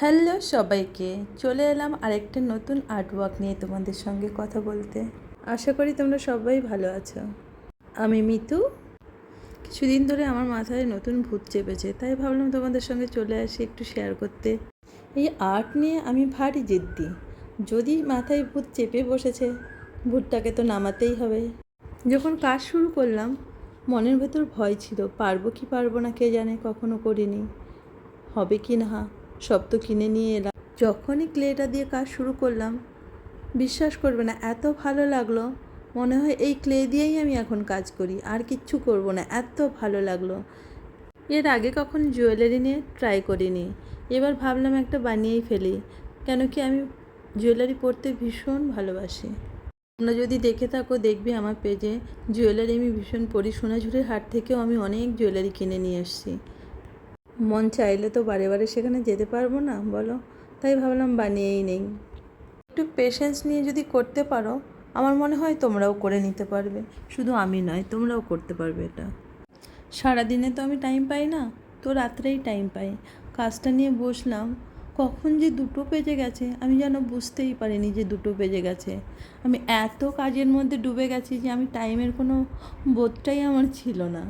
Hello সবাইকে, চলে এলাম আরেকটা নতুন আর্টওয়ার্ক নিয়ে তোমাদের সঙ্গে কথা বলতে। আশা করি তোমরা সবাই ভালো আছো। আমি মিতু। কিছুদিন ধরে আমার মাথায় নতুন ভূত চেপেছে, তাই ভাবলাম তোমাদের সঙ্গে চলে আসি একটু শেয়ার করতে। এই আর্ট নিয়ে আমি ভারী জিদ্দি। যদি মাথায় ভূত চেপে বসেছে, ভূতটাকে তো নামাতেই হবে। যখন কাজ শুরু করলাম, মনের ভেতর ভয় ছিল, পারবো কি পারবো না কে জানে, কখনো করিনি, হবে কি না। সব তো কিনে নিয়ে এলাম। যখনই ক্লেটা দিয়ে কাজ শুরু করলাম, বিশ্বাস করবে না, এত ভালো লাগলো, মনে হয় এই ক্লে দিয়েই আমি এখন কাজ করি, আর কিচ্ছু করব না, এত ভালো লাগলো। এর আগে কখন জুয়েলারি নিয়ে ট্রাই করিনি, এবার ভাবলাম একটা বানিয়েই ফেলি, কেন কি আমি জুয়েলারি পরতে ভীষণ ভালোবাসি। তোমরা যদি দেখে থাকো দেখবে আমার পেজে জুয়েলারি আমি ভীষণ পরি। সোনাঝুরির হাট থেকেও আমি অনেক জুয়েলারি কিনে নিয়ে এসেছি। মন চাইলে তো বারে বারে সেখানে যেতে পারবো না বলো, তাই ভাবলাম বানিয়েই নেই। একটু পেশেন্স নিয়ে যদি করতে পারো, আমার মনে হয় তোমরাও করে নিতে পারবে। শুধু আমি নয়, তোমরাও করতে পারবে এটা। সারাদিনে তো আমি টাইম পাই না, তো রাত্রেই টাইম পাই। কাজটা নিয়ে বসলাম, কখন যে 2টো বেজে গেছে আমি যেন বুঝতেই পারিনি যে 2টো বেজে গেছে। আমি এত কাজের মধ্যে ডুবে গেছি যে আমি টাইমের কোনো বোধটাই আমার ছিল না।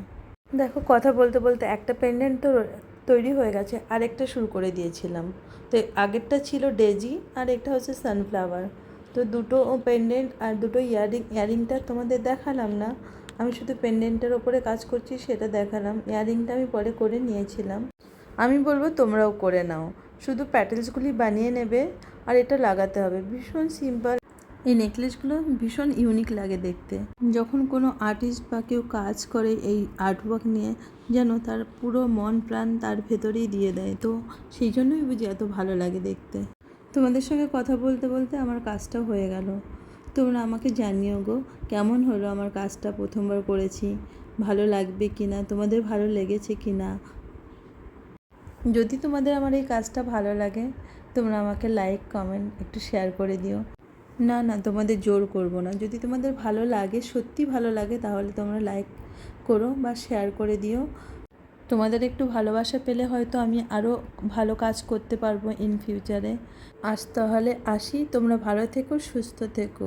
দেখো, কথা বলতে বলতে একটা পেন্ডেন্ট তো তৈরি হয়ে গেছে, আরেকটা শুরু করে দিয়েছিলাম। তো আগেরটা ছিল ডেজি, আর একটা হচ্ছে সানফ্লাওয়ার। তো দুটো পেন্ডেন্ট আর দুটো ইয়ারিংটা তোমাদের দেখালাম না, আমি শুধু পেন্ডেন্টের ওপরে কাজ করছি সেটা দেখালাম। ইয়ারিংটা আমি পরে করে নিয়েছিলাম। আমি বলবো তোমরাও করে নাও, শুধু প্যাটেলসগুলি বানিয়ে নেবে আর এটা লাগাতে হবে, ভীষণ সিম্পল। এই নেকলেসগুলো ভীষণ ইউনিক লাগে দেখতে। যখন কোনো আর্টিস্ট বা কেউ কাজ করে এই আর্টওয়ার্ক নিয়ে, যেন তার পুরো মন প্রাণ তার ভেতরেই দিয়ে দেয়, তো সেই জন্যই বুঝি এত ভালো লাগে দেখতে। তোমাদের সঙ্গে কথা বলতে বলতে আমার কাজটা হয়ে গেল। তোমরা আমাকে জানিও গো, কেমন হলো আমার কাজটা, প্রথমবার করেছি, ভালো লাগবে কি না, তোমাদের ভালো লেগেছে কি না। যদি তোমাদের আমার এই কাজটা ভালো লাগে, তোমরা আমাকে লাইক কমেন্ট একটু শেয়ার করে দিও। না না, তোমাদের জোর করব না, যদি তোমাদের ভালো লাগে, সত্যি ভালো লাগে, তাহলে তোমরা লাইক করো বা শেয়ার করে দিও। তোমাদের একটু ভালোবাসা পেলে হয়তো আমি আরও ভালো কাজ করতে পারবো ইন ফিউচারে। আজ তাহলে আসি, তোমরা ভালো থেকো, সুস্থ থেকো।